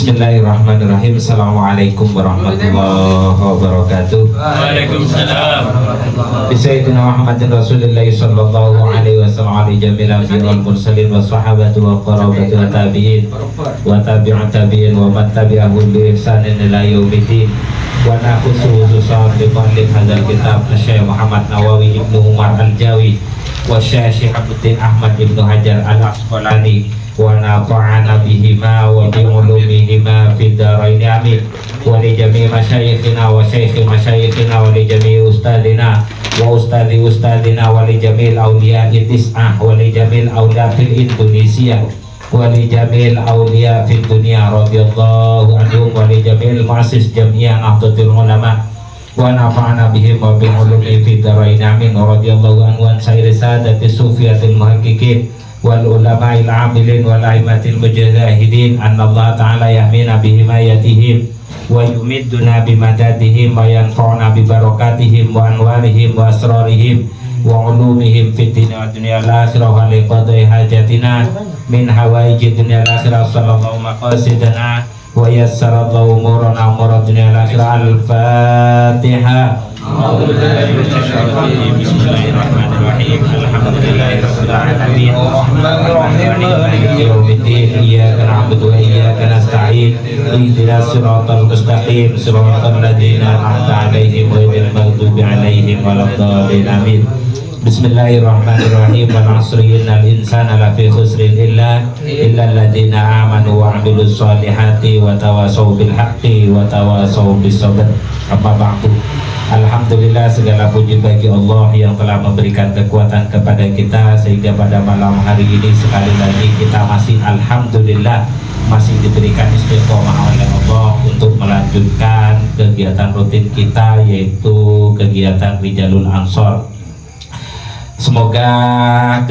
Bismillahirrahmanirrahim. Assalamualaikum warahmatullahi wabarakatuh. Waalaikumsalam. Bisayyidina Muhammadin Rasulillah sallallahu alaihi wasallam ali jamil al mursalin wa sahabatu wa qarabatu wa tabi'in wa tabi'at tabi'in wa man tabi'ahum bi ihsanin ila yaumiddin. Wa naqulu khususan bi muallif hadzal kitab Syekh Muhammad Nawawi Ibnu Umar Al-Jawi wa Syekh Abdul Ahmad Ibnu Hajar Al-Asqalani wa nafa'ana bihima wa bi ulumihima fid dharain amin. Wa li jami' masyayikhina wa syaikhi masyayikhina wa li jami' ustadina wa ustadi ustadina wa li jami' awliya'i tis'ah wa li jami' awliya fil Indonesia wa li jami' awliya fid dunya radhiyallahu anhum wa li jami' muassis Jami'ah Nahdlatul Ulama wa nafa'ana bihim wa bi ulumi fid dharain amin. Radhiyallahu anhu an sayyidi sadati sufiyatil muhaqqiqin wal ulama'il amilin wal aimatil mujahidin annallaha ta'ala yahmina bihimayatihim wa yumidduna bimadadihim wa yanfa'una bibarakatihim wa anwarihim wa asrarihim wa ulumihim fid dunya wa dunya al-akhirah wa liqadai hajatina min hawaiji dunya al-akhirah sallallahu maqasidana wa yassarallahu umurana umurad dunya al-akhirah. Al-Fatihah. Bismillahirrahmanirrahim. Alhamdulillahirabbil alamin. Arrahmanirrahim. Maliki yaumiddin. Iyyaka na'budu wa iyyaka nasta'in. Ihdinas siratal mustaqim. Siratal ladzina an'amta 'alaihim ghairil maghdubi 'alaihim waladdallin. Amin. Bismillahirrahmanirrahim. Wal 'asri innal insana lafi khusrin illa alladzina amanu wa 'amilus solihati wa tawassaw bil haqqi wa tawassaw bis sabr. Amma ba'du. Alhamdulillah, segala puji bagi Allah yang telah memberikan kekuatan kepada kita sehingga pada malam hari ini sekali lagi kita masih alhamdulillah masih diberikan istiqomah oleh Allah untuk melanjutkan kegiatan rutin kita, yaitu kegiatan Rijalul Ansor. Semoga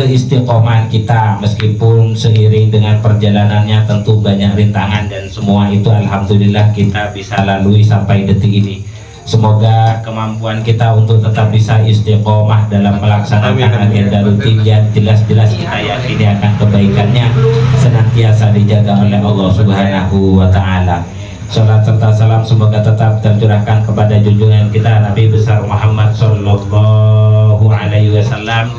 keistiqomahan kita meskipun seiring dengan perjalanannya tentu banyak rintangan dan semua itu alhamdulillah kita bisa lalui sampai detik ini. Semoga kemampuan kita untuk tetap bisa istiqomah dalam melaksanakan agenda rutin yang jelas-jelas kita yakini akan kebaikannya senantiasa dijaga oleh Allah Subhanahu wa Ta'ala. Salat serta salam semoga tetap tercurahkan kepada junjungan kita Nabi besar Muhammad sallallahu alaihi wasallam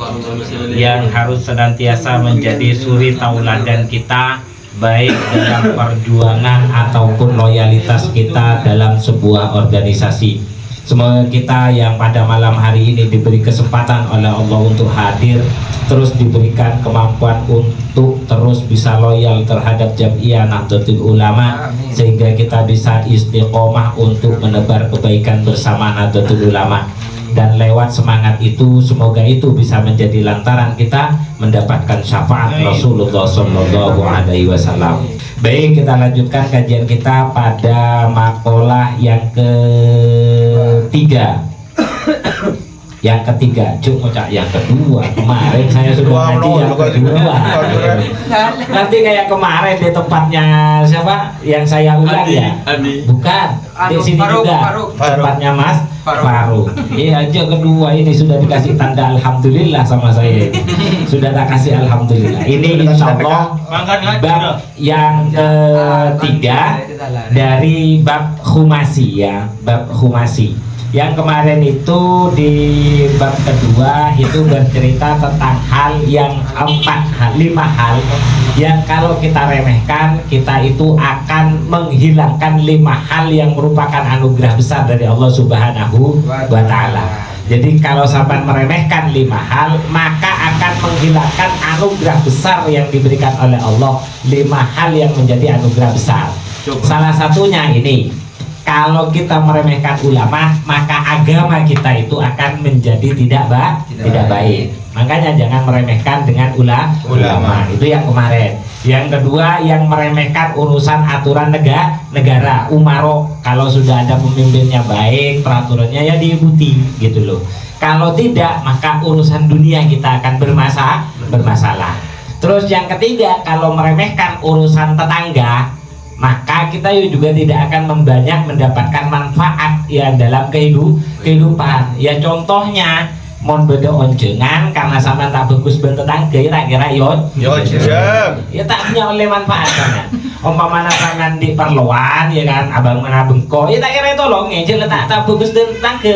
yang harus senantiasa menjadi suri tauladan kita, baik dalam perjuangan ataupun loyalitas kita dalam sebuah organisasi. Semoga kita yang pada malam hari ini diberi kesempatan oleh Allah untuk hadir, terus diberikan kemampuan untuk terus bisa loyal terhadap Jami'ah Nahdlatul Ulama, sehingga kita bisa istiqomah untuk menebar kebaikan bersama Nahdlatul Ulama. Dan lewat semangat itu, semoga itu bisa menjadi lantaran kita mendapatkan syafaat Rasulullah Sallallahu Alaihi Wasallam. Baik, kita lanjutkan kajian kita pada makalah yang ketiga. Yang ketiga, yang kedua. Kemarin saya sudah ngaji yang kedua. Nanti kayak kemarin di tempatnya siapa? Yang saya ulang ya? Bukan. Di sini juga tempatnya Mas Faruk. Iya aja kedua ini sudah dikasih tanda alhamdulillah sama saya. Sudah tak kasih alhamdulillah. Ini insya Allah bab yang ketiga dari bab khumasi ya, bab khumasi. Yang kemarin itu di bab kedua itu bercerita tentang hal yang 5 hal yang kalau kita remehkan kita itu akan menghilangkan 5 hal yang merupakan anugerah besar dari Allah Subhanahu wa Ta'ala. Jadi kalau sampai meremehkan 5 hal maka akan menghilangkan anugerah besar yang diberikan oleh Allah. 5 hal yang menjadi anugerah besar. Salah satunya ini, kalau kita meremehkan ulama maka agama kita itu akan menjadi tidak baik. Makanya jangan meremehkan dengan ulama. Itu yang kemarin. Yang kedua, yang meremehkan urusan aturan negara, umaro. Kalau sudah ada pemimpinnya baik, peraturannya ya diikuti gitu loh. Kalau tidak maka urusan dunia kita akan bermasalah. Terus yang ketiga, kalau meremehkan urusan tetangga maka kita juga tidak akan banyak mendapatkan manfaat ya dalam kehidupan. Ya contohnya mon beda onjengan karena sampean tak bagus ben tetangga tak kira yo ya tak punya oleh manfaatnya. Umpamanya sampean di perluan ya kan abang mana bengko ya tak kira tolong ngejel tak bagus ben tetangga.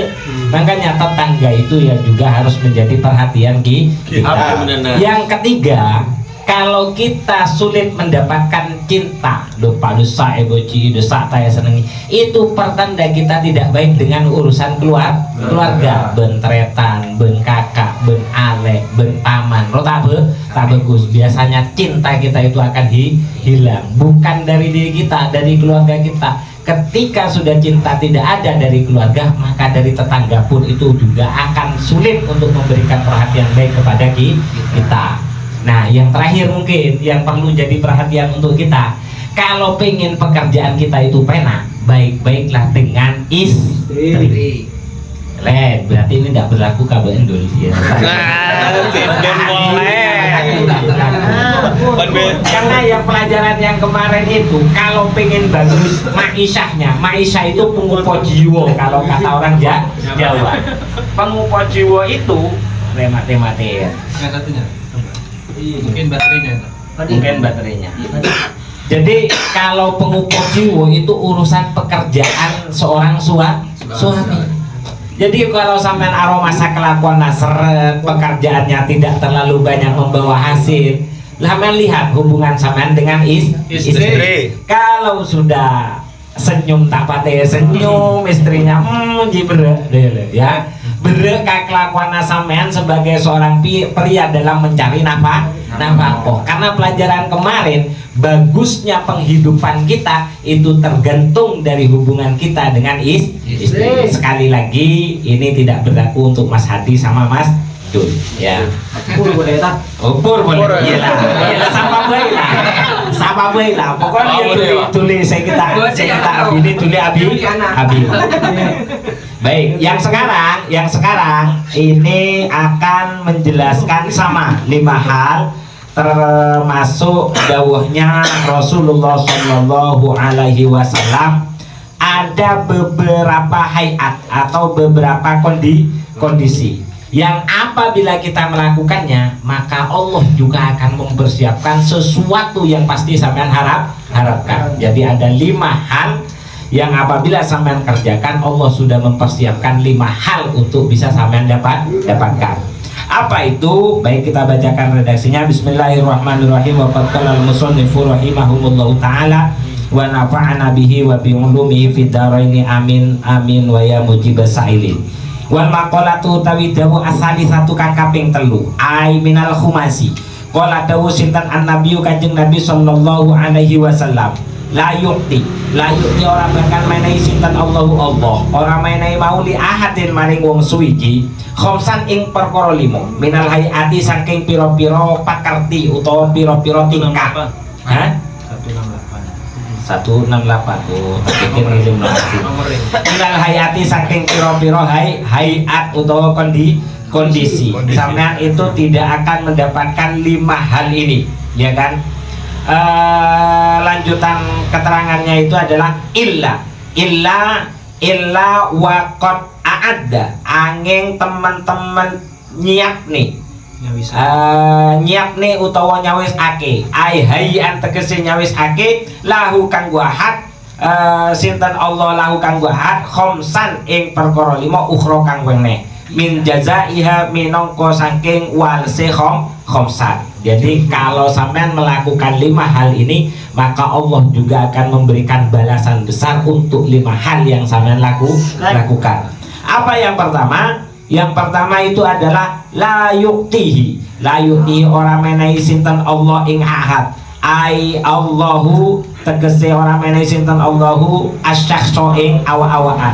Makanya tetangga itu ya juga harus menjadi perhatian kita. Yang ketiga, kalau kita sulit mendapatkan cinta, lupa dosa eboci dosa saya senengi, itu pertanda kita tidak baik dengan urusan keluarga, bentretan, ben kakak, ben alek, ben paman, tak bagus. Biasanya cinta kita itu akan hilang, bukan dari diri kita, dari keluarga kita. Ketika sudah cinta tidak ada dari keluarga, maka dari tetangga pun itu juga akan sulit untuk memberikan perhatian baik kepada kita. Nah, yang terakhir mungkin yang perlu jadi perhatian untuk kita, kalau pengen pekerjaan kita itu penak, baik-baiklah dengan istri. Berarti ini tidak berlaku kabel Indonesia. Karena yang pelajaran yang kemarin itu, kalau pengen bagus ma'isyah itu pengupo jiwa kalau kata orang Jawa. Pengupo jiwa itu mati-mati ya. Mungkin baterainya. Jadi kalau pengukur jiwa itu urusan pekerjaan seorang suami. Jadi kalau sampean aroma kelakuan seret, pekerjaannya tidak terlalu banyak membawa hasil, sampean lihat hubungan sampean dengan istri. Kalau sudah senyum tak patah senyum, istrinya ya berek kelakuan sampean sebagai seorang pria dalam mencari nafkah. Karena pelajaran kemarin, bagusnya penghidupan kita itu tergantung dari hubungan kita dengan istri. Sekali lagi, ini tidak berlaku untuk Mas Hadi sama Mas Dul ya. Pur boleh tak? Pur boleh. Iyalah sama bae lah. Pokoknya tulis saya kita ini tulis abi. Baik, yang sekarang ini akan menjelaskan sama 5 hal, termasuk dawuhnya Rasulullah Shallallahu Alaihi Wasallam. Ada beberapa hayat atau beberapa kondisi yang apabila kita melakukannya, maka Allah juga akan mempersiapkan sesuatu yang pasti sampean harapkan. Jadi ada 5 hal yang apabila sampean kerjakan, Allah sudah mempersiapkan 5 hal untuk bisa sampean dapatkan. Apa itu? Baik, kita bacakan redaksinya. Bismillahirrahmanirrahim. Wa qala al-musannifu rahimahumullahu taala wa nafa'ana bihi wa bi ulumihi fid dharaini amin amin wa ya mujibas sa'ilin. Wal maqalatu tawi dawu asali satu kang kaping 3 ai minal khumasi. Qala dawu sinten an-nabiyyu kanjeng Nabi sallallahu alaihi wasallam. La yukti orang bakal menehi sinten Allahu Allah, orang menehi mau li ahadin maring wong suwiji khamsan ing perkara 5 minal hayati saking pira-pira pakerti utawa pira-pira tingkah. 168 oh pikir ngirim lagi. Minal hayati saking pira-pira hayat utawa kondisi. Sampean itu tidak akan mendapatkan 5 hal ini, ya kan? Lanjutan keterangannya itu adalah illa waqad a'adda angin teman-teman nyiap nih utawa nyawis ake ai hayyan tegese nyawis ake lahu kanggo ahad sinten Allah lahu kanggo ahad khamsan ing perkara 5 ukhra kang wene min jazaiha minangka saking walse khamsan. Jadi kalau sampean melakukan 5 hal ini, maka Allah juga akan memberikan balasan besar untuk 5 hal yang sampean lakukan. Apa yang pertama? Yang pertama itu adalah la yuktihi orang menehi sinten Allah ing ahad. Ai Allahu tegese orang menehi sinten Allahu asyakhso ing awa-awaan.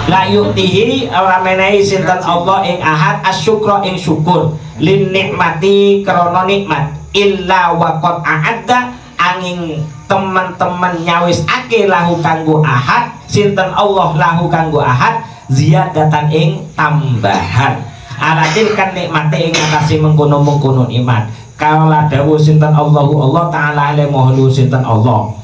La yuktihi orang menehi sinten Allah ing ahad asyukra ing syukur lin nikmati krana nikmat illa waqad a'adda angin teman-teman nyawis ake lahu kanggo ahad sinten Allah lahu kanggo ahad ziyadatan ing tambahan alatin kan nikmate ing atase mengkono-mengkono iman kala dawuh sinten Allah taala alaihi sinten Allah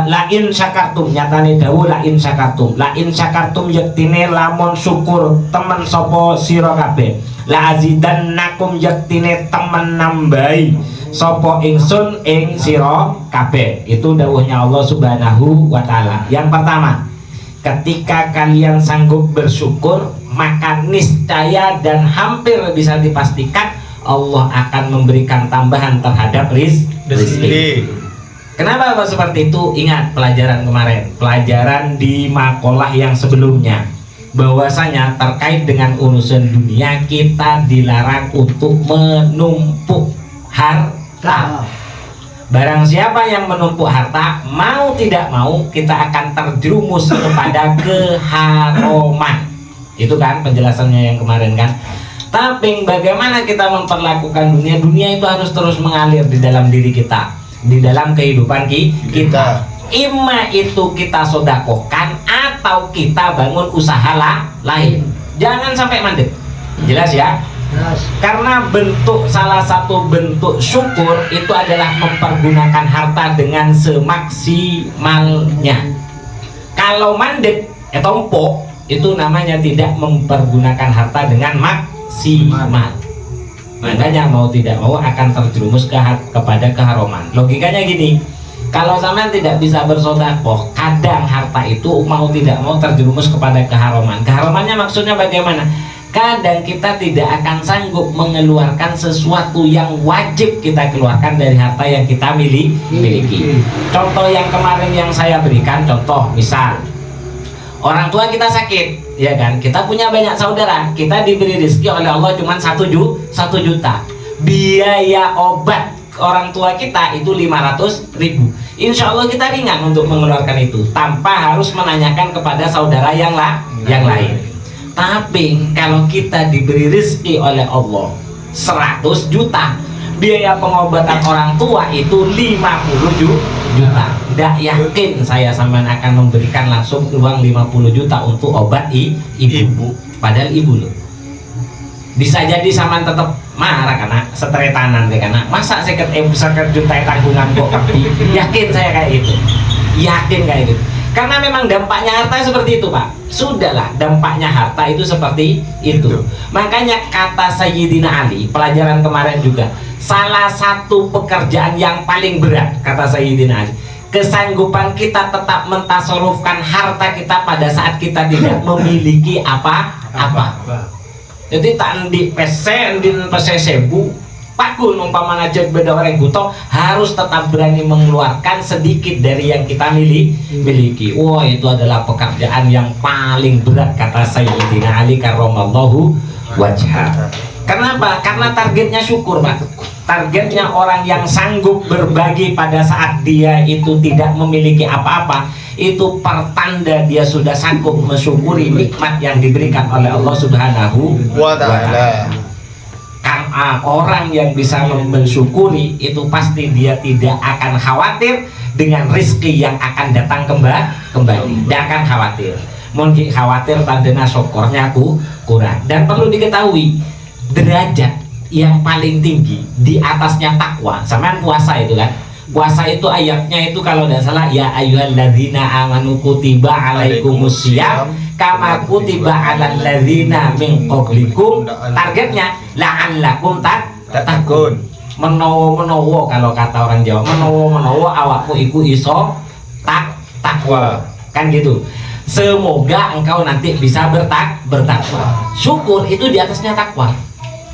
lain syakartum, nyatane dawuh lain syakartum yektine lamun syukur temen sapa sira kabeh, la azidannakum yektine temen nambahi sapa ingsun ing sira kabeh. Itu dawuhnya Allah Subhanahu wa taala. Yang pertama, ketika kalian sanggup bersyukur, maka niscaya dan hampir bisa dipastikan Allah akan memberikan tambahan terhadap rezeki. Kenapa Pak seperti itu? Ingat pelajaran kemarin, pelajaran di makalah yang sebelumnya, bahwasanya terkait dengan urusan dunia kita dilarang untuk menumpuk harta. Barang siapa yang menumpuk harta, mau tidak mau kita akan terjerumus kepada keharaman. Itu kan penjelasannya yang kemarin kan. Tapi bagaimana kita memperlakukan dunia? Dunia itu harus terus mengalir di dalam diri kita, di dalam kehidupan kita. Ima itu kita sodakohkan atau kita bangun usaha lain. Jangan sampai mandek. Jelas ya? Karena salah satu bentuk syukur itu adalah mempergunakan harta dengan semaksimalnya. Kalau mandek, tompok, itu namanya tidak mempergunakan harta dengan maksimal. Makanya mau tidak mau akan terjerumus kepada keharuman. Logikanya gini, kalau sampean tidak bisa bersedekah, kadang harta itu mau tidak mau terjerumus kepada keharuman. Keharumannya maksudnya bagaimana? Kadang kita tidak akan sanggup mengeluarkan sesuatu yang wajib kita keluarkan dari harta yang kita miliki. Contoh yang kemarin yang saya berikan, contoh misal orang tua kita sakit, ya kan? Kita punya banyak saudara, kita diberi rezeki oleh Allah cuma 1 juta. Biaya obat orang tua kita itu 500.000. Insya Allah kita ringan untuk mengeluarkan itu tanpa harus menanyakan kepada saudara yang lain. Tapi kalau kita diberi rezeki oleh Allah 100 juta, biaya pengobatan orang tua itu 50 juta. Tidak yakin saya sampean akan memberikan langsung uang 50 juta untuk obat ibu. Padahal ibu loh. Bisa jadi sampean tetap marah karena setretanan deh, karena masa 50 juta tanggungan kok tapi yakin saya kayak itu. Yakin kayak gitu. Karena memang dampaknya harta seperti itu Pak. Sudahlah, dampaknya harta itu seperti itu. Makanya kata Sayyidina Ali, pelajaran kemarin juga, salah satu pekerjaan yang paling berat, kata Sayyidina Ali, kesanggupan kita tetap mentasarufkan harta kita pada saat kita tidak memiliki apa-apa. Jadi tak di PC, di PC sebu, pakul umpamanya aja beda orang butuh, harus tetap berani mengeluarkan sedikit dari yang kita miliki. Wah, itu adalah pekerjaan yang paling berat, kata Sayyidina Ali karramallahu wajhah. Kenapa? Karena targetnya syukur Pak. Targetnya orang yang sanggup berbagi pada saat dia itu tidak memiliki apa-apa, itu pertanda dia sudah sanggup mensyukuri nikmat yang diberikan oleh Allah Subhanahu wa ta'ala. Orang yang bisa mensyukuri itu pasti dia tidak akan khawatir dengan rezeki yang akan datang kembali. Tidak akan khawatir. Mungkin khawatir tandanya syukurnya kurang. Dan perlu diketahui, derajat yang paling tinggi di atasnya takwa. Sampean puasa itu kan? Puasa itu ayatnya itu kalau tidak salah, ya ayyuhalladzina amanu kutiba alaikumusiyam kama kutiba alal ladzina min qablikum. Targetnya la'allakum tattaqun. Menowo kalau kata orang Jawa, menowo awakmu iku iso takwa. Kan gitu. Semoga engkau nanti bisa bertakwa. Syukur itu di atasnya takwa.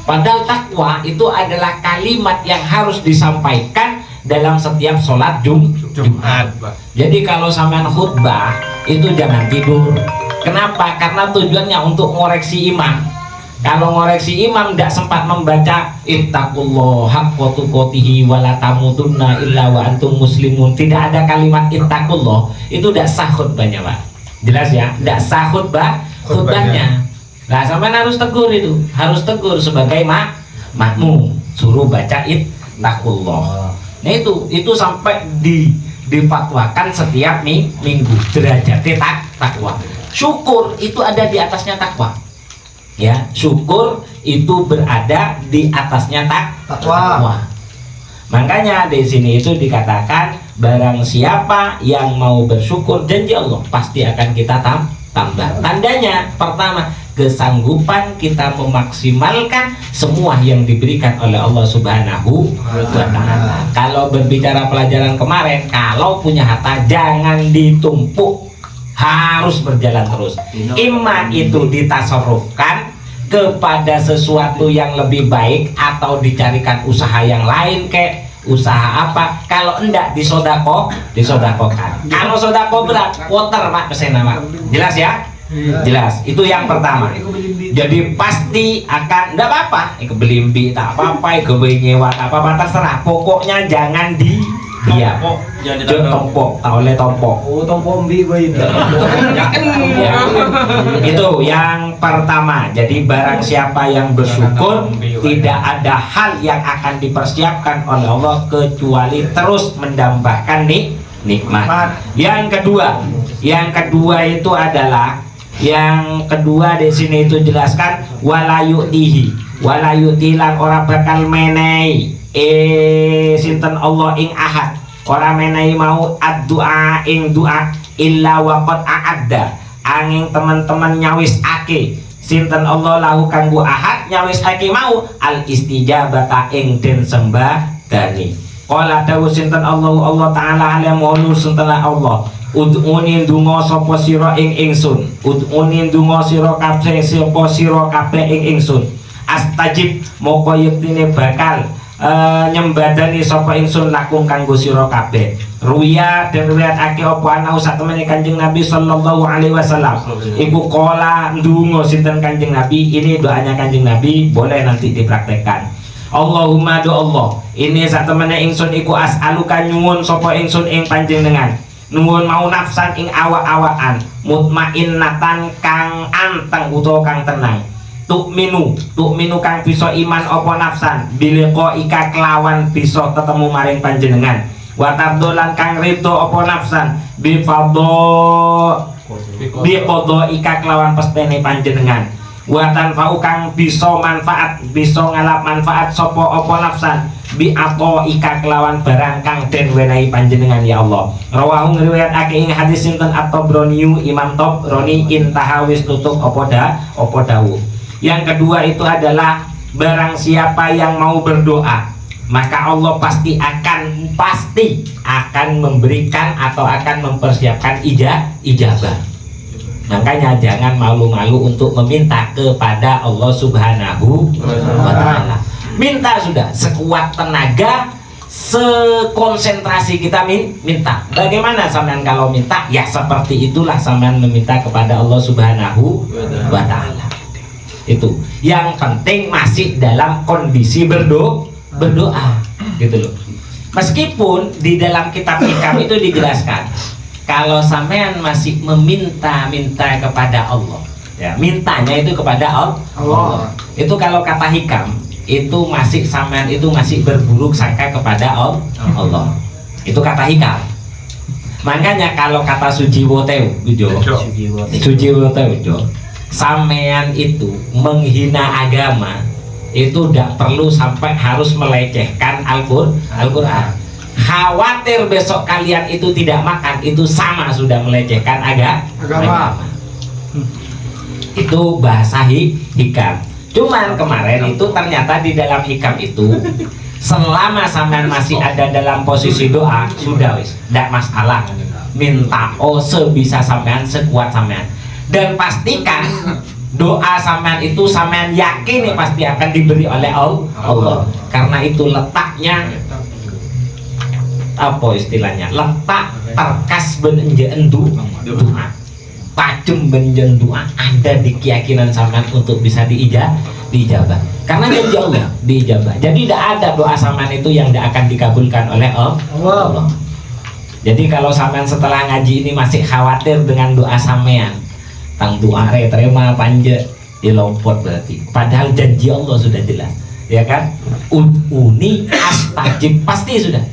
Padahal takwa itu adalah kalimat yang harus disampaikan dalam setiap sholat Jumat. Jadi kalau sampean khutbah itu jangan tidur. Kenapa? Karena tujuannya untuk ngoreksi imam. Kalau ngoreksi imam tidak sempat membaca ittaqullah haqqa tuqatihi wa la tamutunna illa wa antum muslimun, tidak ada kalimat ittaqullah, itu tidak sah khutbahnya Pak. Jelas ya? Tidak sah khutbahnya. Nah, sampean harus tegur itu, harus tegur sebagai makmum, suruh baca ittaqullah. Nah itu sampai difatwakan setiap minggu derajatnya takwa. Syukur itu ada di atasnya takwa. Ya, syukur itu berada di atasnya takwa. Makanya di sini itu dikatakan barang siapa yang mau bersyukur, janji Allah pasti akan kita tambah. Tandanya pertama, kesanggupan kita memaksimalkan semua yang diberikan oleh Allah Subhanahu wa Ta'ala. Kalau berbicara pelajaran kemarin, kalau punya harta jangan ditumpuk, harus berjalan terus. Imma itu ditasarrufkan kepada sesuatu yang lebih baik, atau dicarikan usaha yang lain, kayak usaha apa. Kalau enggak disodakokan. Kalau sodako berat, water Pak pesen nama. Jelas ya? Jelas. Itu yang pertama. Jadi pasti akan enggak apa-apa. Kebelimbi tak apa-apa, kebenyewa tak apa-apa, terserah. Pokoknya jangan diam. Tompok, tak oleh tompok. Oh, tompok mbi gue ini. Ya. Itu yang pertama. Jadi barang siapa yang bersyukur, tidak ada hal yang akan dipersiapkan oleh Allah kecuali terus mendambahkan nikmat. Yang kedua itu adalah, yang kedua di sini itu jelaskan walayutihi lan ora bakal menehi sinten Allah ing ahad, ora menehi mau ad-du'a ing du'a illa waqad a'adda, angin teman-teman nyawis ake sinten Allah lahu kanggo ahad, nyawis ake mau al istijabata ing den sembadani. Qala dawu sinten Allah taala alam ulur sinten Allah, ud'uni ndonga sapa sira ing ingsun, ud'uni ndonga sira kabeh sapa sira kabeh ing ingsun, astajib moko yektine bakal nyembadani sapa ingsun lakum kanggo sira kabeh. Ruya dan riwayatake apa ana sak temene Kanjeng Nabi sallallahu alaihi wasallam iku qala ndonga sinten Kanjeng Nabi. Ini doanya Kanjeng Nabi, boleh nanti dipraktekkan. Allahumma do Allah, ini sak temene ingsun iku as'aluka nyuwun sapa ingsun ing panjenengan, nuwun mau nafsan ing awak-awakan mutmainnatan kang anteng utawa kang tenang, tukminu kang bisa iman apa nafsan bileko ika kelawan bisa ketemu maring panjenengan, watardolan kang rido apa nafsan biqadha ika kelawan pestene panjenengan, watan fau kang bisa manfaat, bisa ngalap manfaat sopo opo nafsan bi ato ika kelawan barang kang den wenehi panjenengan ya Allah. Rawahu ngriwayatake ing hadis sinten At-Tabrani, Imam Tabrani intaha wis tutup opo dawuh. Yang kedua itu adalah barang siapa yang mau berdoa, maka Allah pasti akan memberikan atau akan mempersiapkan ijabah. Makanya jangan malu-malu untuk meminta kepada Allah Subhanahu wa Ta'ala. Minta sudah sekuat tenaga, sekonsentrasi kita minta. Bagaimana sampean kalau minta? Ya seperti itulah sampean meminta kepada Allah Subhanahu wa Ta'ala. Itu yang penting masih dalam kondisi berdoa gitu loh. Meskipun di dalam kitab hikam itu dijelaskan, kalau sampean masih meminta-minta kepada Allah, ya mintanya itu kepada Allah. Itu kalau kata hikam itu masih sampean itu masih berburuk sangka kepada Allah. Itu kata hikam. Makanya kalau kata Sujiwoto sampean itu menghina agama itu tidak perlu sampai harus melecehkan Al-Quran. Khawatir besok kalian itu tidak makan, itu sama sudah melecehkan agama. Itu bahasa hikam. Cuman kemarin itu ternyata di dalam hikam itu selama sampean masih ada dalam posisi doa, sudah wis, tidak masalah. Minta sebisa sampean, sekuat sampean. Dan pastikan doa sampean itu sampean yakin pasti akan diberi oleh Allah. Karena itu letaknya apa istilahnya, letak terkas benjen doa, tajem benjen doa ada di keyakinan sampean untuk bisa diijabah. Karena janji Allah diijabah. Jadi tidak ada doa sampean itu yang tidak akan dikabulkan oleh Allah. Jadi kalau sampean setelah ngaji ini masih khawatir dengan doa sampean, tang doa terima panjang dilompot berarti. Padahal janji Allah sudah jelas, ya kan? Uni astajib pasti sudah.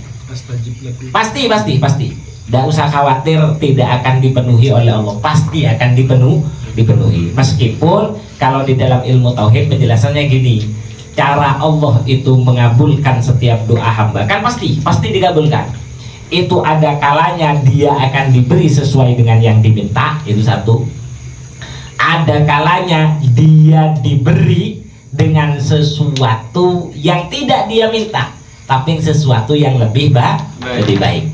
Pasti. Tidak usah khawatir tidak akan dipenuhi oleh Allah. Pasti akan dipenuhi. Meskipun kalau di dalam ilmu tauhid penjelasannya gini, cara Allah itu mengabulkan setiap doa hamba kan pasti dikabulkan. itu ada kalanya dia akan diberi sesuai dengan yang diminta, itu satu. Ada kalanya dia diberi dengan sesuatu yang tidak dia minta, tapi sesuatu yang lebih baik.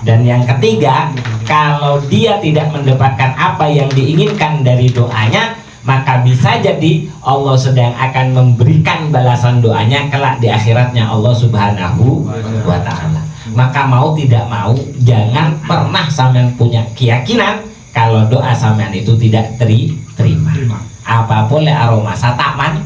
Dan yang ketiga, kalau dia tidak mendapatkan apa yang diinginkan dari doanya, maka bisa jadi Allah sedang akan memberikan balasan doanya kelak di akhiratnya Allah Subhanahu wa Ta'ala. Maka mau tidak mau, jangan pernah sampean punya keyakinan kalau doa sampean itu tidak terima. Apa boleh aroma sataman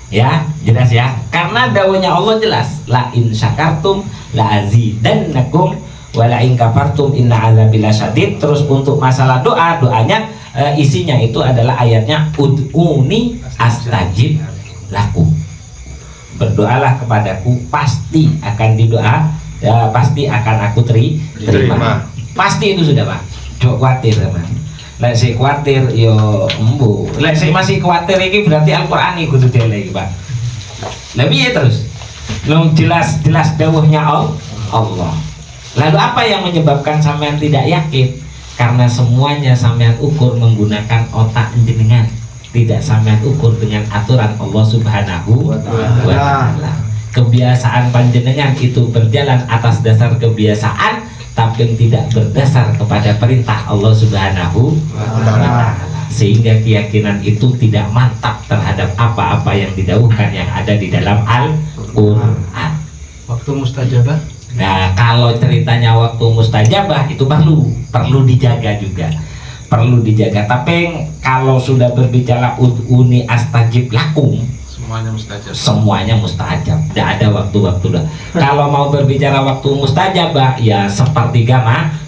ya, jelas ya, karena dawanya Allah jelas, la in syakartum la azidannakum wa la in kafartum inna azabi lasyadid. Terus untuk masalah doanya isinya itu adalah ayatnya ud'uni astajib lakum, berdoalah kepadaku pasti akan pasti akan aku terima. Pasti itu sudah Pak, jangan khawatir teman. Lek sik kuatir yo embu. Lek sik masih kuatir iki berarti Al-Qur'an iki kudu dieleki, Pak. Lah piye terus? Jelas dawuhnya Allah. Lalu apa yang menyebabkan sampean tidak yakin? Karena semuanya sampean ukur menggunakan otak jenengan, tidak sampean ukur dengan aturan Allah Subhanahu wa Ta'ala. Kebiasaan panjenengan itu berjalan atas dasar kebiasaan, tapi tidak berdasar kepada perintah Allah Subhanahu wa Ta'ala, sehingga keyakinan itu tidak mantap terhadap apa-apa yang didahulukan yang ada di dalam Al-Quran. Waktu mustajabah. Nah, kalau ceritanya waktu mustajabah itu perlu dijaga juga, perlu dijaga. Tapi kalau sudah berbicara ud'uni astajib lakum, semuanya mustajab, tidak ada waktu-waktu dah. Kalau mau berbicara waktu mustajabah, ya sepertiga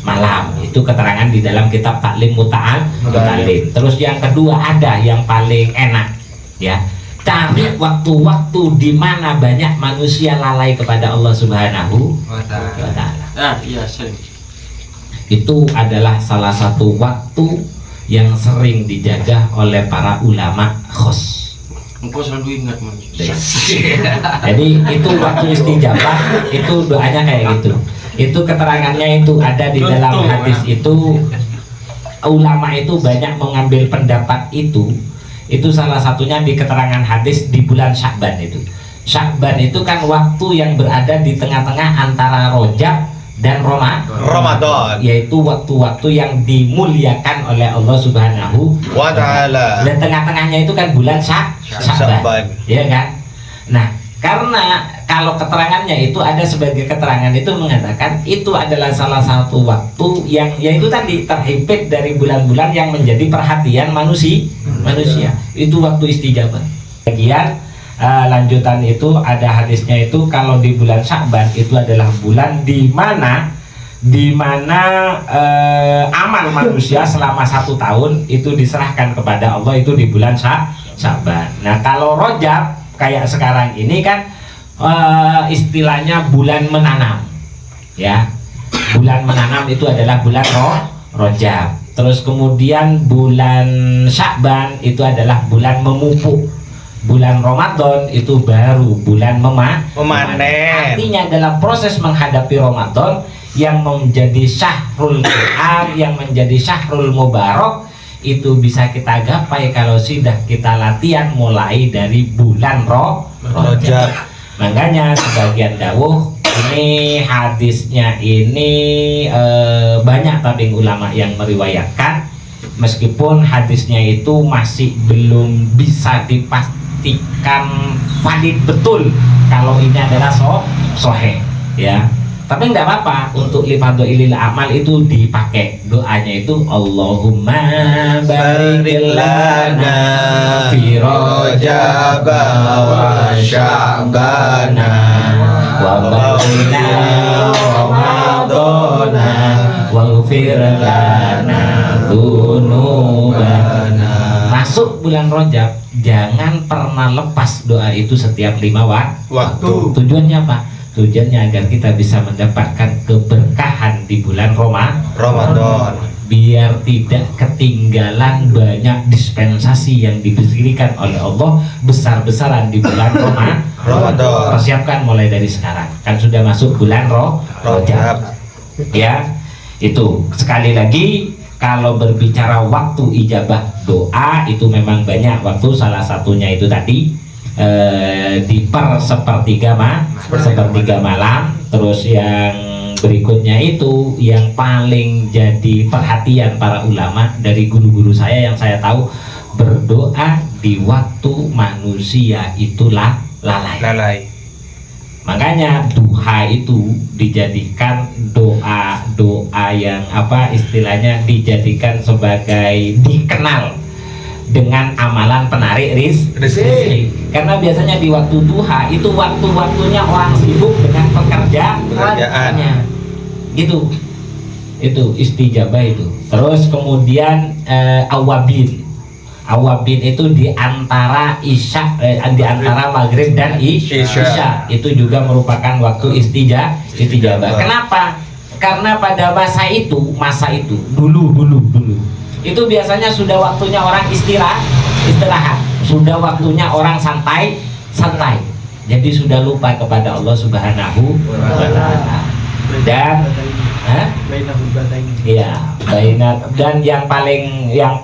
malam, itu keterangan di dalam kitab Taklim Muta'alim. Terus yang kedua ada yang paling enak, ya, cari waktu-waktu di mana banyak manusia lalai kepada Allah Subhanahu wa Ta'ala. Itu adalah salah satu waktu yang sering dijaga oleh para ulama khos. Engkau selalu ingat man. Jadi itu waktu istijabah, itu doanya kayak gitu. Itu keterangannya itu ada di dalam hadis itu. Ulama itu banyak mengambil pendapat itu. Itu salah satunya di keterangan hadis di bulan Sya'ban itu. Sya'ban itu kan waktu yang berada di tengah-tengah antara Rajab dan Ramadan, yaitu waktu-waktu yang dimuliakan oleh Allah Subhanahu wa Ta'ala. Dan tengah-tengahnya itu kan bulan Sya'ban, ya kan? Nah, karena kalau keterangannya itu ada sebagai keterangan itu mengatakan itu adalah salah satu waktu yang yaitu tadi terhimpit dari bulan-bulan yang menjadi perhatian manusia. Itu waktu istijabah. Bagian lanjutan itu ada hadisnya itu kalau di bulan Sya'ban itu adalah bulan di mana amal manusia selama 1 tahun itu diserahkan kepada Allah, itu di bulan Sya'ban. Nah, kalau Rajab kayak sekarang ini kan istilahnya bulan menanam, ya. Bulan menanam itu adalah bulan Rajab. Terus kemudian bulan Sya'ban itu adalah bulan memupuk. Bulan Ramadan itu baru bulan memanen. Artinya dalam proses menghadapi Ramadan yang menjadi syahrul Quran, yang menjadi syahrul mubarak, itu bisa kita gapai kalau sudah kita latihan mulai dari bulan Rajab. Makanya sebagian dawuh ini hadisnya ini banyak tabing ulama yang meriwayatkan, meskipun hadisnya itu masih belum bisa dipastikan valid betul kalau ini adalah sahih, ya. Tapi nggak apa-apa, untuk lifadhoilil amal itu dipakai doanya itu Allahumma barik lana fi Rajab wa Sya'bana wa baina Ramadana waghfir lana dzunubana. Masuk bulan Rajab, jangan pernah lepas doa itu setiap 5 waktu. Tujuannya apa? Tujuannya agar kita bisa mendapatkan keberkahan di bulan Ramadan. biar tidak ketinggalan banyak dispensasi yang diberikan oleh Allah besar-besaran di bulan Ramadan. Persiapkan mulai dari sekarang, kan sudah masuk bulan Rajab. Ya, itu sekali lagi kalau berbicara waktu ijabah doa itu memang banyak waktu, salah satunya itu tadi di sepertiga malam. Terus yang berikutnya itu yang paling jadi perhatian para ulama dari guru-guru saya yang saya tahu, berdoa di waktu manusia itulah lalai. Makanya duha itu dijadikan doa yang istilahnya dijadikan sebagai dikenal dengan amalan penarik rezeki. Karena biasanya di waktu duha itu waktu-waktunya orang sibuk dengan pekerjaannya. Gitu. Itu istijabah itu. Terus kemudian awabin itu di antara di antara maghrib dan isya. Itu juga merupakan waktu istijabah. Kenapa? Karena pada masa itu dulu itu biasanya sudah waktunya orang istirahat, sudah waktunya orang santai. Jadi sudah lupa kepada Allah Subhanahu wa Ta'ala. Dan dan yang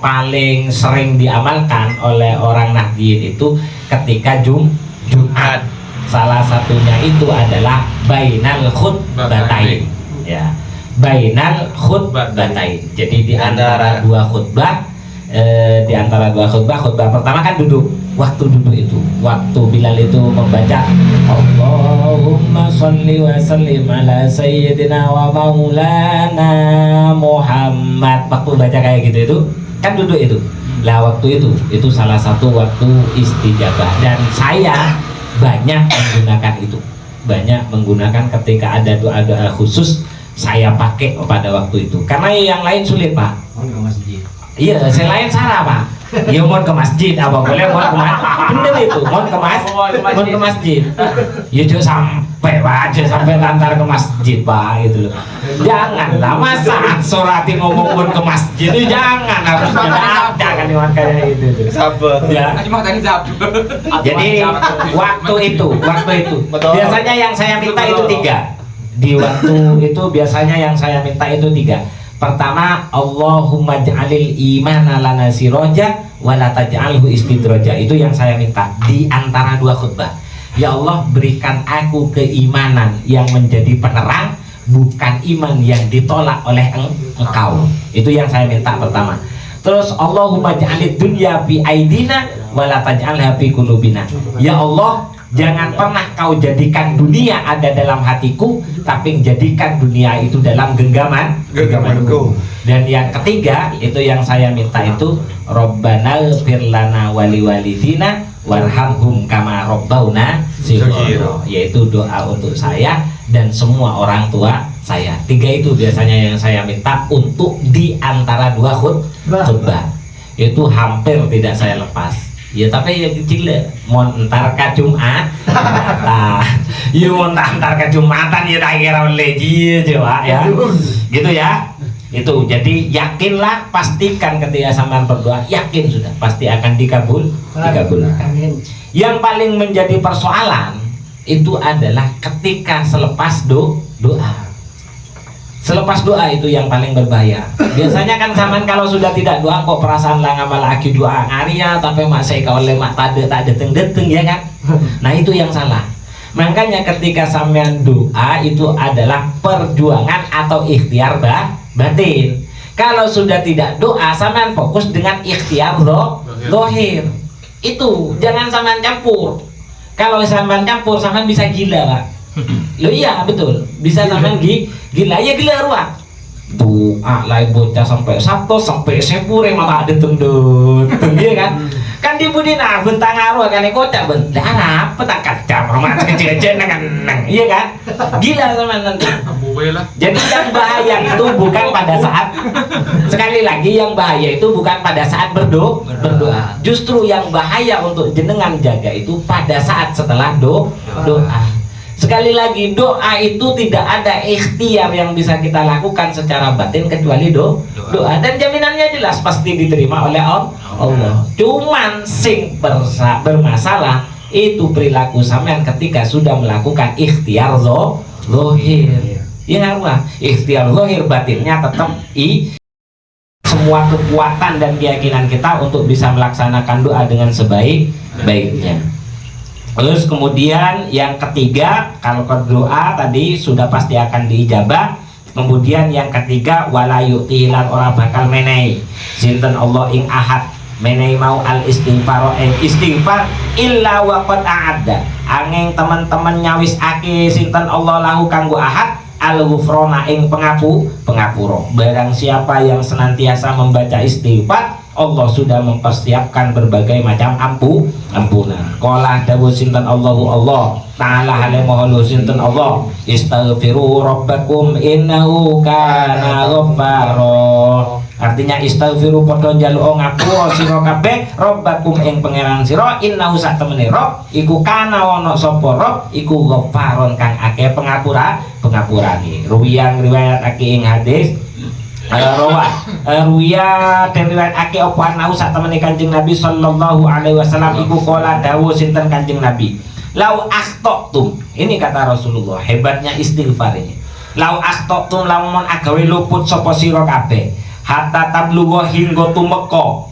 paling sering diamalkan oleh orang Nahdliyin itu ketika Jumat. Salah satunya itu adalah bainal khutbatain. Ya. Bainal khutbatain. Jadi di antara dua khutbah, khutbah pertama kan duduk. Waktu duduk itu, waktu Bilal itu membaca Allahumma sholli wa sallim ala sayyidina wa maulana Muhammad. Waktu baca kayak gitu itu kan duduk itu. Lah waktu itu salah satu waktu istijabah, dan saya banyak menggunakan ketika ada doa-doa khusus saya pakai pada waktu itu. Karena yang lain sulit, Pak. Iya, selain Sarah, Pak. Ya mau ke masjid, apa boleh mau ke masjid? Bener itu, mau ke masjid. Ya jangan sampai lantar ke masjid, Pak, gitu loh. Janganlah masa sorati ngomong mau ke masjid, itu jangan, harusnya jangan kayak itu. Sabar. Ya. Jadi waktu itu. Biasanya yang saya minta itu 3. Di waktu itu biasanya yang saya minta itu 3. Pertama, Allahumma ja'alil imana lana siroja wa la taj'alhu istidroja. Itu yang saya minta di antara dua khutbah. Ya Allah, berikan aku keimanan yang menjadi penerang, bukan iman yang ditolak oleh Engkau. Itu yang saya minta pertama. Terus Allahumma ja'alid dunya fi aidina wa la taj'alha fi qulubina. Ya Allah, jangan pernah kau jadikan dunia ada dalam hatiku, tapi jadikan dunia itu dalam genggamanku. Dan yang ketiga itu yang saya minta itu Rabbana ighfir lana wa liwalidina warhamhum kama rabbauna shighara, yaitu doa untuk saya dan semua orang tua saya. 3 itu biasanya yang saya minta untuk di antara dua khutbah. Itu hampir tidak saya lepas. Ya tapi ya kecil mau entar ke Jumat, ya mau entar ke Jumatan ya tak kira lagi coba ya, gitu ya. Itu jadi yakinlah, pastikan ketika sampean berdoa yakin sudah pasti akan dikabulkan. Yang paling menjadi persoalan itu adalah ketika selepas doa. Selepas doa itu yang paling berbahaya. Biasanya kan zaman kalau sudah tidak doa kok perasaan lah ngamal lagi doa ngaria tapi masih kau lemak tak deteng ya kan. Nah itu yang salah. Makanya ketika sampean doa itu adalah perjuangan atau ikhtiar batin. Kalau sudah tidak doa sampean fokus dengan ikhtiar zahir. Itu jangan sampean campur. Kalau sampean campur sampean bisa gila, Pak. Loh iya betul, bisa sampean gila ruang doa lain bocah sampai Sabtu sampai sepure mata ada tendut ya kan di budina bentang arwah kan kocak bentar apa tak kacam rumah kecil-kecil nang iya kan gila sama nanti. Jadi yang bahaya itu bukan pada saat, sekali lagi yang bahaya itu bukan pada saat berdoa. Justru yang bahaya untuk jenengan jaga itu pada saat setelah doa. Sekali lagi, doa itu tidak ada ikhtiar yang bisa kita lakukan secara batin kecuali doa, dan jaminannya jelas pasti diterima oleh Allah. Cuman sing bermasalah itu perilaku sampean ketika sudah melakukan ikhtiar zahir. Ya Allah, ikhtiar zahir, batinnya tetap semua kekuatan dan keyakinan kita untuk bisa melaksanakan doa dengan sebaik-baiknya. Terus kemudian yang ketiga, kalau doa tadi sudah pasti akan diijabah. Kemudian yang ketiga, wala yu'tilan ora bakal menehi sinten Allah ing ahad menehi mau al istighfar istighfar illa wa qad a'adda angin teman-teman nyawis ake sinten Allah lahu kanggo ahad al-ghufrana ing pengapura. Barang siapa yang senantiasa membaca istighfar, Allah sudah mempersiapkan berbagai macam ampunan. Qala dawu sinten Allah Ta'ala hale mohon sinten Allah, istaghfiru rabbakum innahu kana ghaffara. Artinya istaghfiru padha njaluk ngapura sira kabeh rabbakum ing pangeran sira innahu sak temene rob iku kana ana sapa rob iku ghaffaron kang akeh pengapurane. Ruwiyang riwayatake ing hadis Ruya dan riwayatake apa anahu sak temene Kanjeng Nabi sallallahu alaihi wasallam iku qala dawuh sinten Kanjeng Nabi, lau akhtatum. Ini kata Rasulullah, hebatnya istighfar ini. Lau akhtatum lamun agawe luput sapa sira kabeh hatta tablugha hingga tumeka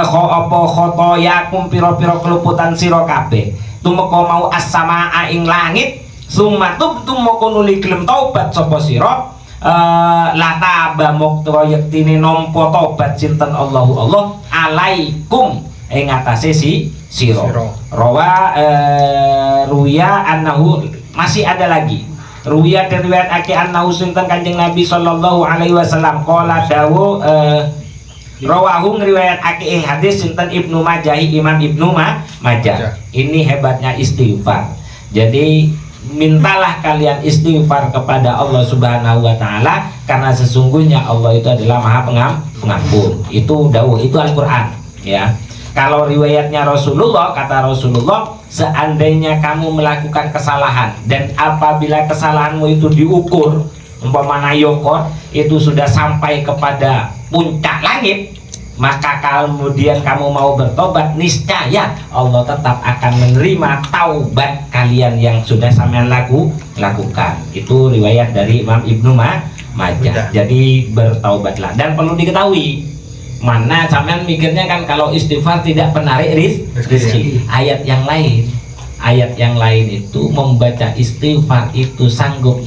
apa khotoyakum pira-pira keluputan sira kabeh tumeka mau as-samaa ing langit summa tubtum moko nuli gelem taubat sapa sira lataba mokto yektine nampa tobat sinten Allah alaikum ing atase sira. Rawa ruya annahu, masih ada lagi ruya dan riwayatake annahu sinten Kanjeng Nabi sallallahu alaihi wasallam qala dawu rawahu riwayatake ing hadis sinten Ibnu Majah, Imam Ibnu Majah. Ini hebatnya istighfar. Jadi mintalah kalian istighfar kepada Allah Subhanahu wa Ta'ala, karena sesungguhnya Allah itu adalah Maha Pengampun. Itu dawuh, itu Al-Qur'an ya. Kalau riwayatnya Rasulullah, kata Rasulullah, seandainya kamu melakukan kesalahan dan apabila kesalahanmu itu diukur umpamana yokor itu sudah sampai kepada puncak langit, maka kemudian kamu mau bertobat, niscaya Allah tetap akan menerima taubat kalian yang sudah sampean lakukan. Itu riwayat dari Imam Ibnu Majah. Jadi bertaubatlah. Dan perlu diketahui, mana sampean mikirnya kan kalau istighfar tidak penarik rezeki. Ayat yang lain itu membaca istighfar itu sanggup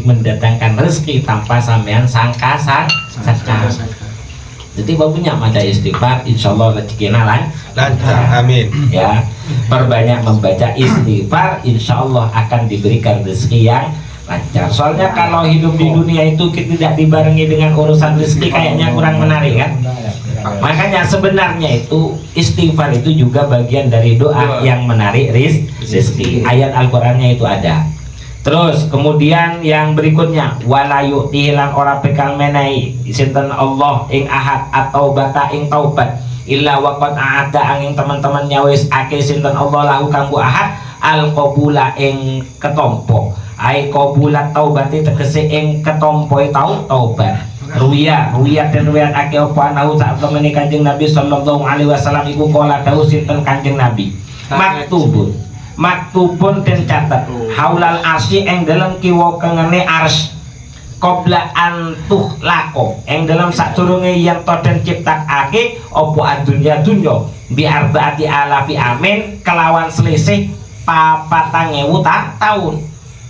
mendatangkan rezeki tanpa sampean sangka. Jadi babunya ada istighfar, insya Allah rezekinya lancar. Amin. Ya, perbanyak membaca istighfar, insya Allah akan diberikan rezeki yang lancar. Soalnya kalau hidup di dunia itu tidak dibarengi dengan urusan rezeki, kayaknya kurang menarik kan? Makanya sebenarnya itu istighfar itu juga bagian dari doa yang menarik rezeki. Ayat Al-Qur'annya itu ada. Terus kemudian yang berikutnya, wala yu'tilan ora bekal menehi sinten Allah ing ahad atau bata ing taubat illa waqad a'ada angin teman-teman nyawis ake sinten Allah lahu kanggo ahad al qabula ing ketompo ai qabulat taubati tegese ing ketompo taubat. Ruya dan riwayat ake apa anahu sak temene Kanjeng Nabi sallallahu alaihi wasallam iku kala dawuh sinten Kanjeng Nabi, maktubun den catet haulal arsy ing dalem kiwa kengene ars qabla antuh lako ing dalem sadurunge yen to den ciptakake apa adunya bi arbaati alafi amin kelawan selisih 4.000 tahun.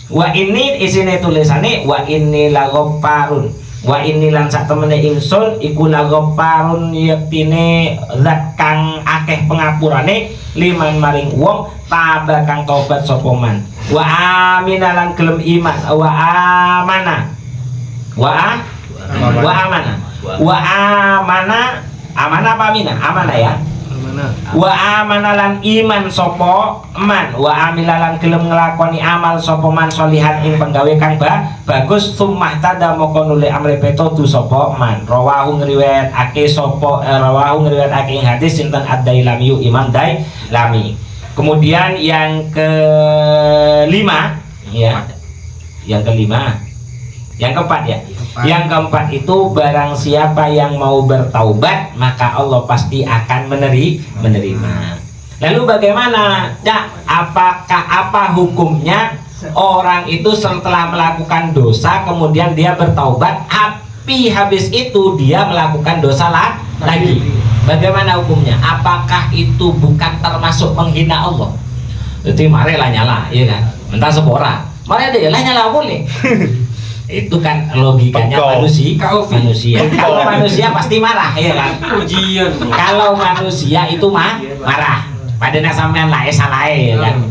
Wa ini isine tulisane wa inni laghaffarun wa inni lan sak temene ingsun iku laghaffarun yaktine zat kang akeh pengapurane liman maring wong taba kang tobat sapa man wa amina lan gelem iman wa amana apa amina amana ya wa amana lan iman sapa man wa amila lan gelem nglakoni amal sapa man sholihan ing penggawe kang bagus sumah tada moko nuli amre petodu sapa man. Rawahu ngriwayatake ing hadis sinten Ad-Dailami, Imam Dailami. Kemudian yang kelima Ya. Yang kelima. Yang keempat ya. Yang keempat itu barang siapa yang mau bertaubat maka Allah pasti akan menerima. Lalu bagaimana? Apakah apa hukumnya orang itu setelah melakukan dosa kemudian dia bertaubat, tapi habis itu dia melakukan dosa lagi? Bagaimana hukumnya? Apakah itu bukan termasuk menghina Allah? Jadi mari lah nyala, ya kan? Mentah sepora, mari deh lah nyala boleh. Itu kan logikanya manusia. Kalau manusia pasti marah, ya kan? Ujian. Kalau manusia itu marah. Padahal sampean lah salah, ya kan?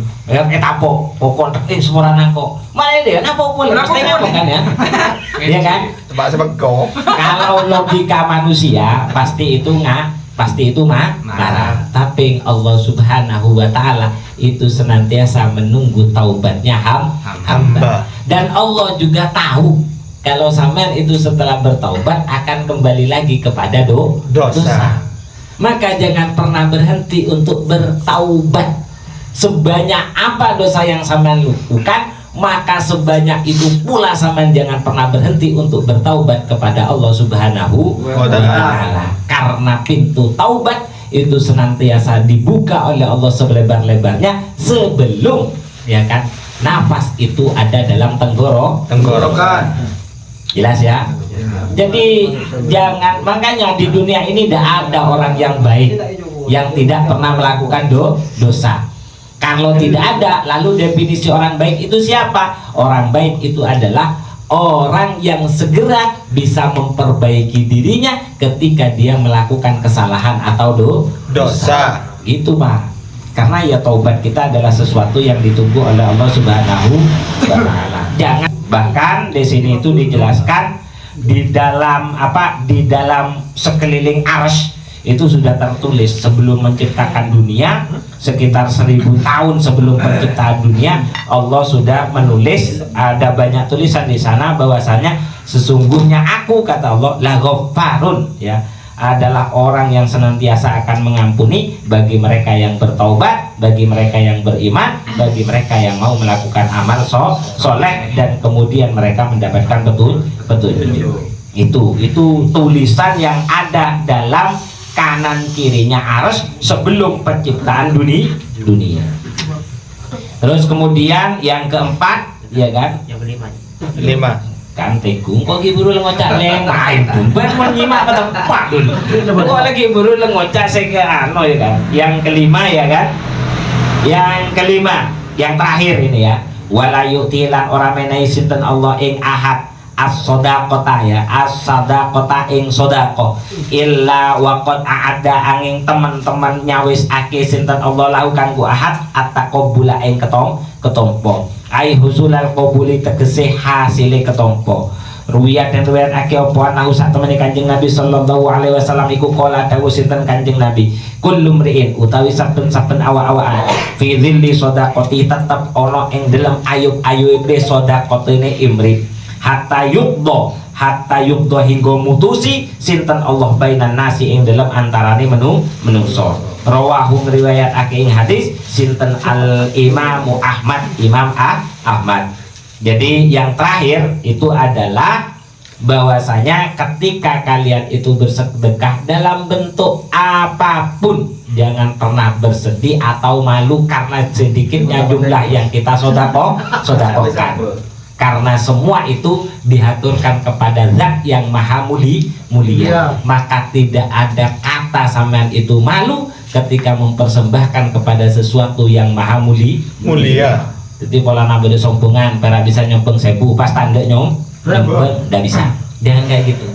Tapo, pokok semua nangko. Mana dia? Napa boleh? Pasti ngomong kan ya? Iya kan? Kalau logika manusia pasti itu marah. Tapi Allah Subhanahu wa taala itu senantiasa menunggu taubatnya hamba. Dan Allah juga tahu kalau sampean itu setelah bertaubat akan kembali lagi kepada dosa. Maka jangan pernah berhenti untuk bertaubat. Sebanyak apa dosa yang sampean lakukan, maka sebanyak itu pula sampean jangan pernah berhenti untuk bertaubat kepada Allah Subhanahu wa taala. Karena pintu taubat itu senantiasa dibuka oleh Allah selebar-lebarnya sebelum, ya kan, nafas itu ada dalam tenggorokan. Jelas ya? Jadi jangan, makanya di dunia ini tidak ada orang yang baik yang tidak pernah melakukan dosa. Kalau tidak ada, lalu definisi orang baik itu siapa? Orang baik itu adalah orang yang segera bisa memperbaiki dirinya ketika dia melakukan kesalahan atau dosa. Itu Pak. Karena ya taubat kita adalah sesuatu yang ditunggu oleh Allah Subhanahu wa taala. Jangan, bahkan di sini itu dijelaskan di dalam sekeliling arsy itu sudah tertulis sebelum menciptakan dunia, sekitar 1000 tahun sebelum penciptaan dunia, Allah sudah menulis, ada banyak tulisan di sana bahwasanya sesungguhnya aku, kata Allah, la ghaffarun, ya, adalah orang yang senantiasa akan mengampuni bagi mereka yang bertaubat, bagi mereka yang beriman, bagi mereka yang mau melakukan amal soleh dan kemudian mereka mendapatkan petunjuk. Itu tulisan yang ada dalam kanan kirinya arsy sebelum penciptaan dunia. Terus kemudian yang keempat, ya kan? Yang kelima. Kan tegung kok giburu ngocak main bukan menyimak ke tempat dulu. Kok lagi buru ngocak saya ano, ya kan? Yang kelima, ya kan? Yang kelima, yang terakhir ini ya. Wala yu'tilan ora menehi sinten Allah ing ahad as-shadaqata, ya, as-shadaqata ing sodako illa waqad a'ada angin teman-teman nyawis ake sinten Allah lahu kanggo ahad at-taqabbula ing ketompo ai husulal qabuli tegese hasile ketompo. Ruwiyat dan ruwiyat ake apa anahu sak temene Kanjeng Nabi sallallahu alaihi wasallam iku kala dawuh sinten Kanjeng Nabi, kullu mri'in utawi saben-saben awak-awakan fi dhilli shadaqati tetep ana ing dalem ayub-ayube shadaqatine imri hatta yukdo hingga mutusi sinten Allah bainan nasi ing dalam antarane menungso. Rawahu riwayat ing hadis sinten al Imam Ahmad. Jadi yang terakhir itu adalah bahwasanya ketika kalian itu bersedekah dalam bentuk apapun, jangan pernah bersedih atau malu karena sedikitnya jumlah yang kita sodakokan. Karena semua itu dihaturkan kepada Zat yang maha mulia. Maka tidak ada kata sampean itu malu ketika mempersembahkan kepada sesuatu yang maha mulia. Jadi pola nabi sombongan, para bisa nyombong 1000 pas tanda nyombong, tidak bisa. Jangan kayak gitu.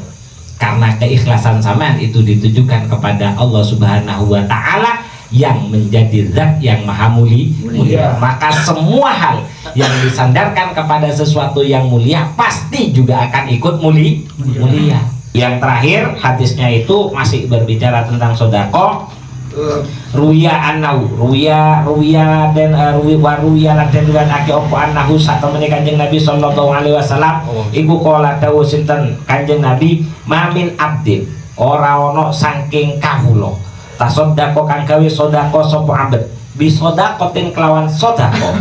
Karena keikhlasan sampean itu ditujukan kepada Allah Subhanahu wa taala yang menjadi Zat yang maha mulia. Maka semua hal yang disandarkan kepada sesuatu yang mulia pasti juga akan ikut mulia. Yang terakhir hadisnya itu masih berbicara tentang sodako. Ruya dan ake opo anahu sak temene Kanjeng Nabi sallallahu alaihi wasallam iku kala dawuh sinten Kanjeng Nabi, mamin abdin ora ono saking kawula tasodako kang gawe sodako sapa abet bisodakotin kelawan sodako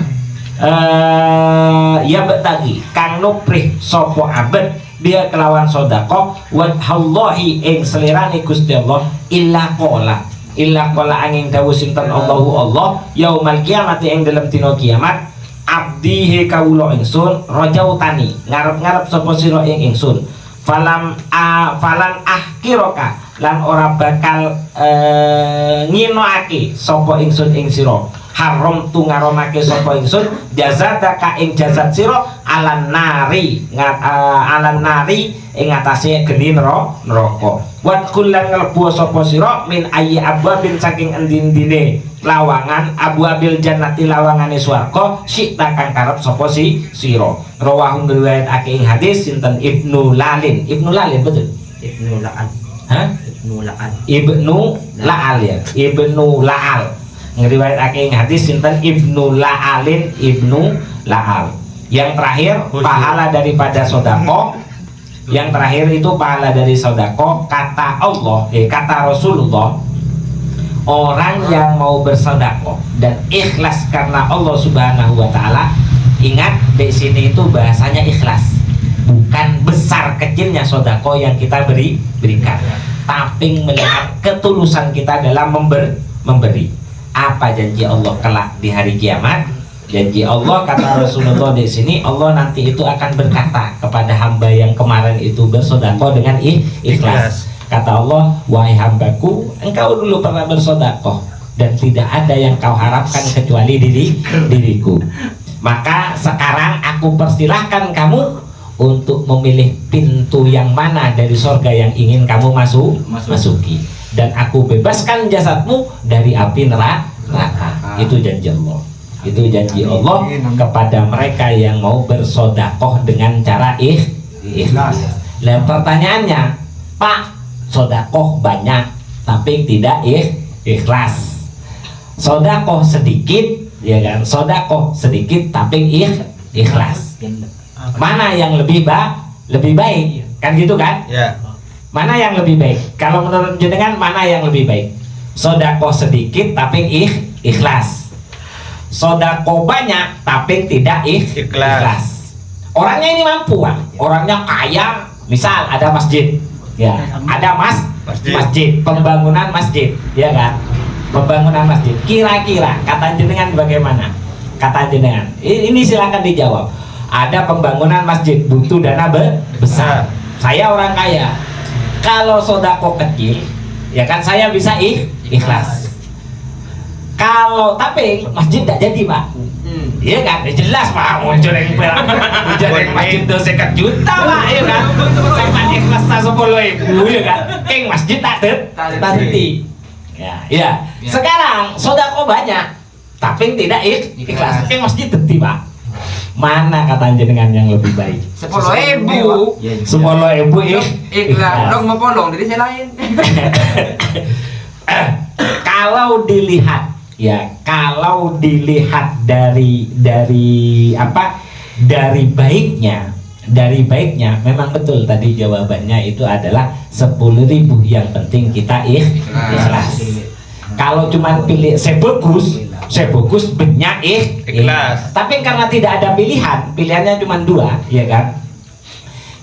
ya betagi kang nuprih sopo abad dia kelawan sodako wajhallahi ing selirani Gusti Allah illa kola angin dawuh sinten Allahu Allah yaumal kiamati ing dalam dina kiamat abdihe kawula ingsun rajautani ngarep-ngarep sapa sira ing ingsun falan ahkiroka lan ora bakal nginoake sapa ingsun ing sira haram tu ngaromake sapa ingsun jazataka ing jazat sira alan nari ing atase geni neraka wat kullan ngelbu sapa sira min ayyi abwabin saking endi-endine lawangan abwabil jannati lawangane swarga sita kang karep sapa sira rawahu ngriwayatake ing hadis sinten Ibnu Lalin betul Ibnu La'al. hah Ibnu La'al ya Ibnu La'al ngeriwayatake ing hadis sinten Ibnu La'alin Ibnu La'al. Yang terakhir pahala daripada sodako. Yang terakhir itu pahala dari sodako. Kata Allah, kata Rasulullah, orang yang mau bersodako dan ikhlas karena Allah Subhanahu Wa Taala. Ingat di sini itu bahasanya ikhlas, bukan besar kecilnya sodako yang kita berikan, tapi melihat ketulusan kita dalam memberi. Apa janji Allah kelak di hari kiamat? Janji Allah kata Rasulullah di sini, Allah nanti itu akan berkata kepada hamba yang kemarin itu bersodako dengan ikhlas. Kata Allah, wahai hambaku, engkau dulu pernah bersodako dan tidak ada yang kau harapkan kecuali diriku. Maka sekarang aku persilahkan kamu untuk memilih pintu yang mana dari surga yang ingin kamu masuki. Dan aku bebaskan jasadmu dari api neraka. Itu janji Allah. Itu janji Allah kepada mereka yang mau bersodakoh dengan cara ikhlas. Nah, pertanyaannya, Pak, sodakoh banyak tapi tidak ikhlas. Sodakoh sedikit, ya kan? Sodakoh sedikit tapi ikhlas. Mana yang lebih baik? Kan gitu kan? Ya. Mana yang lebih baik? Kalau menurut jenengan mana yang lebih baik? Sodako sedikit tapi ikhlas. Sodako banyak tapi tidak ikhlas. Orangnya ini mampu, orangnya kaya. Misal ada masjid, ya, ada masjid, pembangunan masjid, ya kan? Pembangunan masjid. Kira-kira kata jenengan bagaimana? Kata jenengan. Ini silakan dijawab. Ada pembangunan masjid butuh dana besar. Saya orang kaya. Kalau sodako kecil, ya kan saya bisa ikhlas. Kalau tapi masjid tidak jadi Pak, iya kan? Jelas Pak, mau joreng masjid itu 50 juta Pak, iya kan? Sampai ikhlas 10.000, iya kan? Keng masjid tak terhenti. Ya. Sekarang sodako banyak, tapi tidak ikhlas. Keng masjid terhenti Pak. Mana kata jenengan yang lebih baik? 10.000. 10.000 ikhlas. Dong mau polong dari saya lain. Kalau dilihat dari baiknya memang betul tadi jawabannya itu adalah 10.000 yang penting kita ikhlas. Kalau cuma pilih saya bagus banyak ikhlas. Tapi karena tidak ada pilihannya cuma 2, ya kan?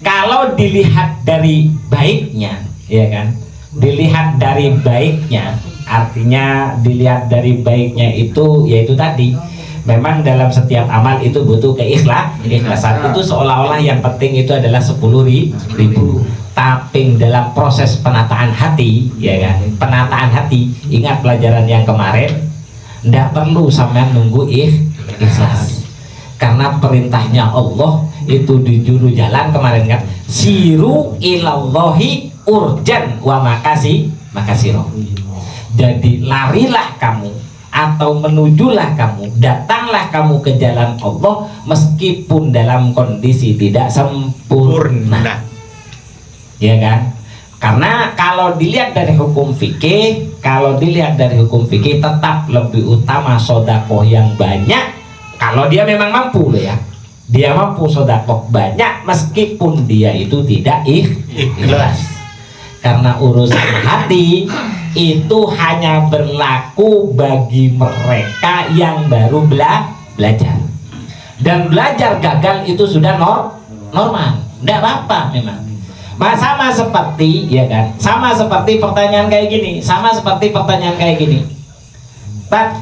Kalau dilihat dari baiknya, ya kan? Dilihat dari baiknya, artinya dilihat dari baiknya itu yaitu tadi memang dalam setiap amal itu butuh keikhlasan. Itu seolah-olah yang penting itu adalah 10.000. Tapi dalam proses penataan hati, ya kan, penataan hati, ingat pelajaran yang kemarin, tidak perlu sampai nunggu ikhlas, karena perintahnya Allah itu di juru jalan kemarin kan, siru ilallahi urjan wa makasiro. Jadi larilah kamu atau menujulah kamu, datanglah kamu ke jalan Allah meskipun dalam kondisi tidak sempurna. Ya kan? Karena kalau dilihat dari hukum fikih, tetap lebih utama sodakoh yang banyak. Kalau dia memang mampu ya, dia mampu sodakoh banyak meskipun dia itu tidak ikhlas. Karena urusan hati itu hanya berlaku bagi mereka yang baru belajar. dan belajar gagal itu sudah normal, tidak apa-apa memang. Sama seperti ya kan, sama seperti pertanyaan kayak gini, tak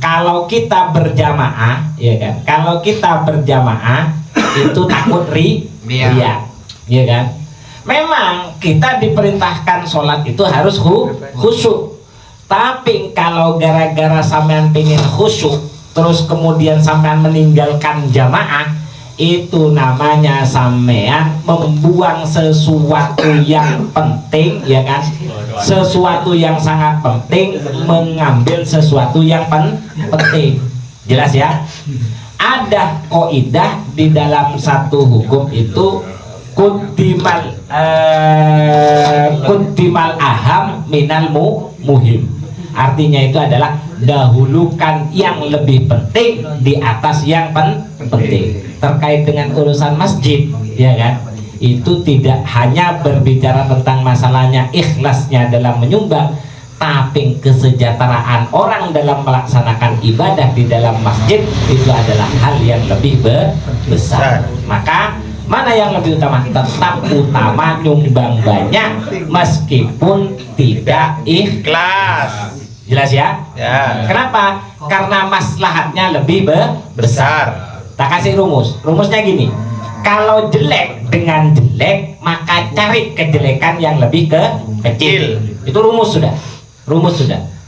kalau kita berjamaah ya kan, itu takut ria ya kan. Memang kita diperintahkan sholat itu harus khusyuk, tapi kalau gara-gara sampean pengen khusyuk terus kemudian sampean meninggalkan jamaah, itu namanya sampean membuang sesuatu yang penting ya kan, sesuatu yang sangat penting, mengambil sesuatu yang penting. Jelas ya? Ada kaidah di dalam satu hukum itu kuddimal aham minal muhim. Artinya itu adalah dahulukan yang lebih penting di atas yang penting. Terkait dengan urusan masjid ya kan, itu tidak hanya berbicara tentang masalahnya ikhlasnya dalam menyumbang, tapi kesejahteraan orang dalam melaksanakan ibadah di dalam masjid itu adalah hal yang lebih besar. Maka mana yang lebih utama? Tetap utama nyumbang banyak meskipun tidak ikhlas. Jelas ya? Ya. Kenapa? Karena maslahatnya lebih besar. Tak kasih rumusnya gini, kalau jelek dengan jelek maka cari kejelekan yang lebih kecil. Itu rumus sudah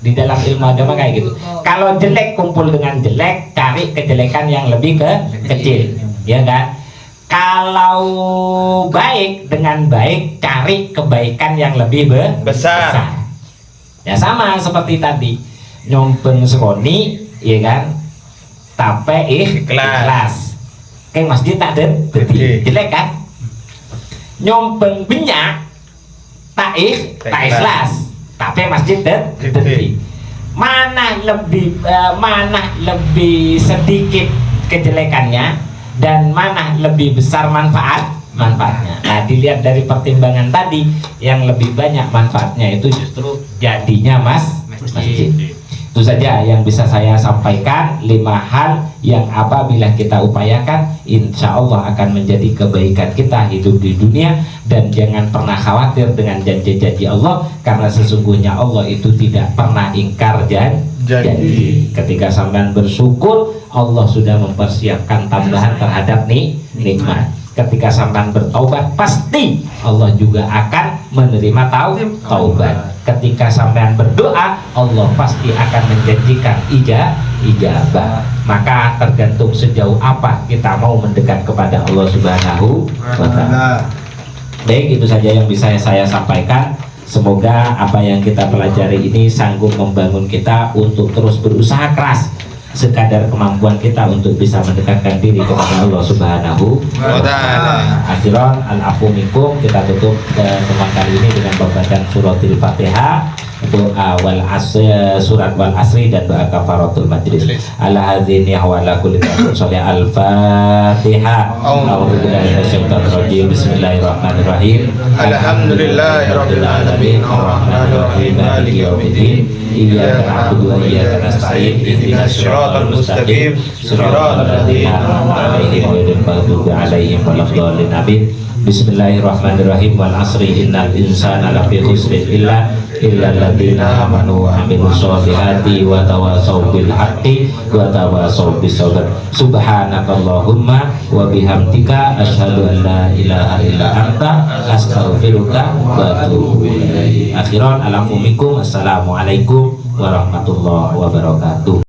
di dalam ilmu agama kayak gitu. Kalau jelek kumpul dengan jelek, cari kejelekan yang lebih kecil ya kan. Kalau baik dengan baik, cari kebaikan yang lebih besar. Ya sama seperti tadi, nyompeng seroni ya kan, tapi ikhlas. Kayak masjid tak ada jelek kan. Nyompeng banyak tak ikhlas, tapi masjid dadi. Mana lebih sedikit kejelekannya dan mana lebih besar manfaatnya. Nah, dilihat dari pertimbangan tadi, yang lebih banyak manfaatnya itu justru jadinya masjid. Itu saja yang bisa saya sampaikan, 5 hal yang apabila kita upayakan, insya Allah akan menjadi kebaikan kita hidup di dunia. Dan jangan pernah khawatir dengan janji-janji Allah, karena sesungguhnya Allah itu tidak pernah ingkar janji. Ketika sampean bersyukur, Allah sudah mempersiapkan tambahan terhadap nikmat. Ketika sampean bertaubat, pasti Allah juga akan menerima taubat. Ketika sampean berdoa, Allah pasti akan menjanjikan ijabah. Maka tergantung sejauh apa kita mau mendekat kepada Allah Subhanahu wa Ta'ala. Baik, itu saja yang bisa saya sampaikan. Semoga apa yang kita pelajari ini sanggup membangun kita untuk terus berusaha keras sekadar kemampuan kita untuk bisa mendekatkan diri kepada Allah Subhanahu wa Ta'ala. Akhiran al-afu minkum, kita tutup teman kali ini dengan bacaan suratul Fatihah, doa surat wal asri dan doa kafaratul majlis. Ala hadzini wa ala kulli sholli al-Fatihah. A'udzubillahi minasyaitonir rajim. Bismillahirrahmanirrahim. Alhamdulillahirabbil alamin arrahmanir rahim maliki yaumiddin. Iyyaka na'budu wa iyyaka nasta'in. Ihdinas siratal mustaqim. Siratal ladzina an'amta 'alaihim ghairil maghdubi 'alaihim waladdallin. Amin. Bismillahirrahmanirrahim. Wal asri innal insana lafi khusrin illa alladziina amanu wa 'amilus sholihati wa tawassaw bil haqqi wa tawassaw bis sabr. Subhanakallahumma wa bihamdika asyhadu an la ilaha illa anta astaghfiruka wa atubu ilaik. Akhiran alafu minkum. Assalamualaikum warahmatullahi wabarakatuh.